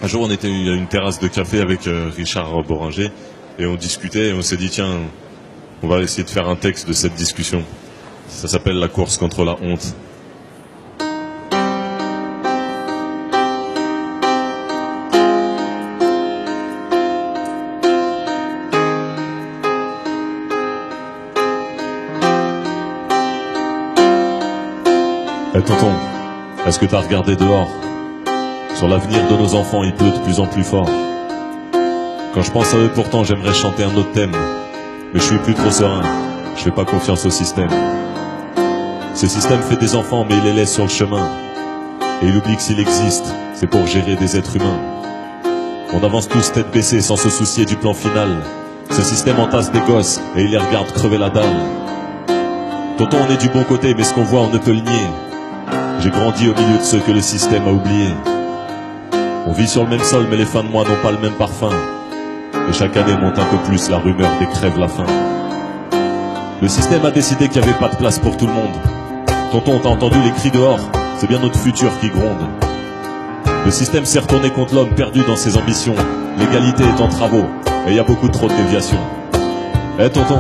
Un jour, on était à une terrasse de café avec Richard Boringer et on discutait et on s'est dit tiens, on va essayer de faire un texte de cette discussion. Ça s'appelle La course contre la honte. Eh tonton, est-ce que t'as regardé dehors? Sur l'avenir de nos enfants, il pleut de plus en plus fort. Quand je pense à eux, pourtant, j'aimerais chanter un autre thème. Mais je suis plus trop serein, je fais pas confiance au système. Ce système fait des enfants, mais il les laisse sur le chemin. Et il oublie que s'il existe, c'est pour gérer des êtres humains. On avance tous tête baissée sans se soucier du plan final. Ce système entasse des gosses et il les regarde crever la dalle. Tonton, on est du bon côté, mais ce qu'on voit, on ne peut le nier. J'ai grandi au milieu de ceux que le système a oubliés. On vit sur le même sol, mais les fins de mois n'ont pas le même parfum. Et chaque année monte un peu plus la rumeur des crèves la faim. Le système a décidé qu'il n'y avait pas de place pour tout le monde. Tonton, t'as entendu les cris dehors? C'est bien notre futur qui gronde. Le système s'est retourné contre l'homme perdu dans ses ambitions. L'égalité est en travaux et il y a beaucoup trop de déviations. Eh tonton,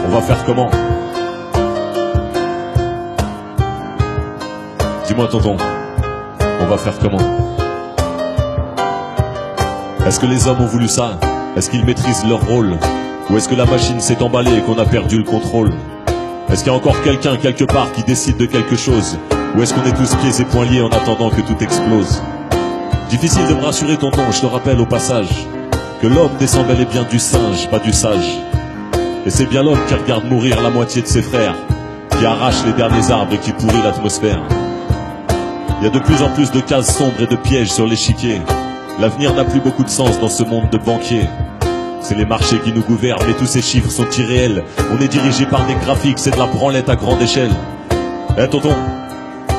on va faire comment? Dis-moi tonton, on va faire comment? Est-ce que les hommes ont voulu ça? Est-ce qu'ils maîtrisent leur rôle? Ou est-ce que la machine s'est emballée et qu'on a perdu le contrôle? Est-ce qu'il y a encore quelqu'un quelque part qui décide de quelque chose? Ou est-ce qu'on est tous pieds et poings liés en attendant que tout explose? Difficile de me rassurer tonton, je te rappelle au passage que l'homme descend bel et bien du singe, pas du sage. Et c'est bien l'homme qui regarde mourir la moitié de ses frères, qui arrache les derniers arbres et qui pourrit l'atmosphère. Il y a de plus en plus de cases sombres et de pièges sur l'échiquier. L'avenir n'a plus beaucoup de sens dans ce monde de banquiers. C'est les marchés qui nous gouvernent, mais tous ces chiffres sont irréels. On est dirigé par des graphiques, c'est de la branlette à grande échelle. Eh tonton,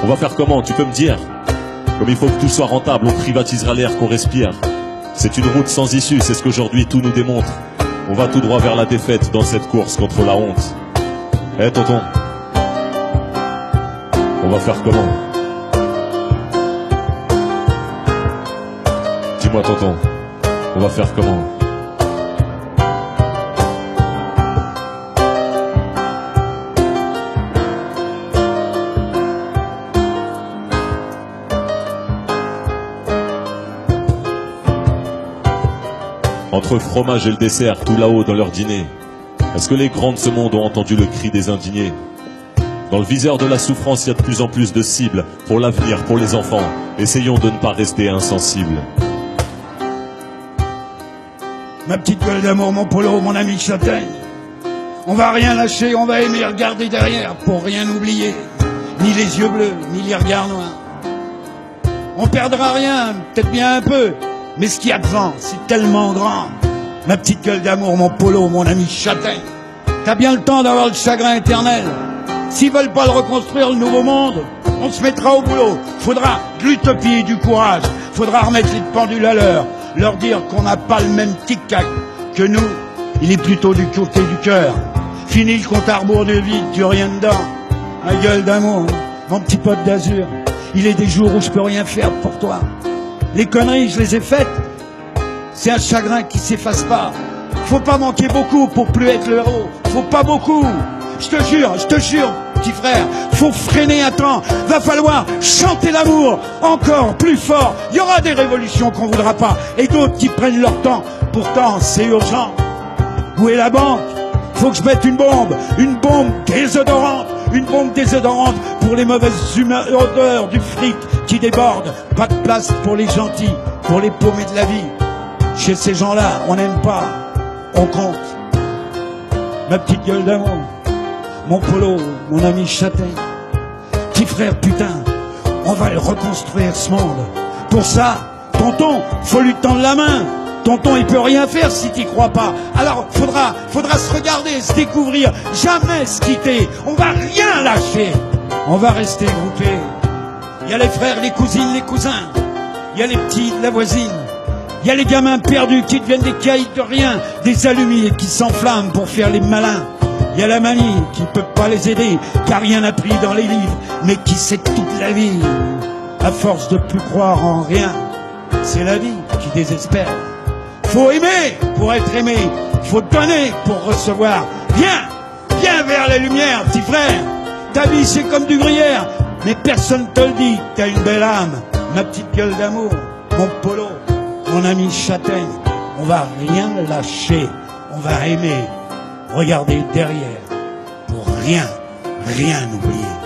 on va faire comment, tu peux me dire? Comme il faut que tout soit rentable, on privatisera l'air qu'on respire. C'est une route sans issue, c'est ce qu'aujourd'hui tout nous démontre. On va tout droit vers la défaite dans cette course contre la honte. Eh tonton, on va faire comment? Dis-moi tonton, on va faire comment? Entre fromage et le dessert, tout là-haut dans leur dîner, est-ce que les grands de ce monde ont entendu le cri des indignés? Dans le viseur de la souffrance, il y a de plus en plus de cibles pour l'avenir, pour les enfants. Essayons de ne pas rester insensibles. Ma petite gueule d'amour, mon polo, mon ami châtaigne. On va rien lâcher, on va aimer regarder derrière pour rien oublier. Ni les yeux bleus, ni les regards noirs. On perdra rien, peut-être bien un peu, mais ce qu'il y a devant, c'est tellement grand. Ma petite gueule d'amour, mon polo, mon ami châtaigne. T'as bien le temps d'avoir le chagrin éternel. S'ils veulent pas le reconstruire, le nouveau monde, on se mettra au boulot. Faudra de l'utopie et du courage. Faudra remettre les pendules à l'heure. Leur dire qu'on n'a pas le même tic-tac que nous, il est plutôt du côté du cœur. Fini le compte à rebours de vide, du rien dedans. Ma gueule d'amour, mon petit pote d'azur, il est des jours où je peux rien faire pour toi. Les conneries, je les ai faites, c'est un chagrin qui s'efface pas. Faut pas manquer beaucoup pour plus être le héros. Faut pas beaucoup. Je te jure, petit frère, faut freiner un temps. Va falloir chanter l'amour encore plus fort. Il y aura des révolutions qu'on voudra pas et d'autres qui prennent leur temps. Pourtant, c'est urgent. Où est la banque? Faut que je mette une bombe désodorante. Une bombe désodorante pour les mauvaises odeurs du fric qui déborde. Pas de place pour les gentils, pour les paumés de la vie. Chez ces gens-là, on n'aime pas, on compte. Ma petite gueule d'amour, mon polo, mon ami châtaigne. Petit frère, putain, on va le reconstruire ce monde. Pour ça, tonton, faut lui tendre la main. Tonton, il peut rien faire si t'y crois pas. Alors, faudra se regarder, se découvrir, jamais se quitter. On va rien lâcher. On va rester groupés. Il y a les frères, les cousines, les cousins. Il y a les petits de la voisine. Il y a les gamins perdus qui deviennent des caïds de rien, des allumés qui s'enflamment pour faire les malins. Il y a la mamie qui peut pas les aider, car rien appris dans les livres, mais qui sait toute la vie. à force de plus croire en rien. C'est la vie qui désespère. Faut aimer pour être aimé, faut donner pour recevoir. Viens, viens vers les lumières, petit frère. Ta vie c'est comme du gruyère, mais personne te le dit. T'as une belle âme, ma petite gueule d'amour, mon polo, mon ami châtaigne. On va rien lâcher, on va aimer, regarder derrière, pour rien, rien oublier.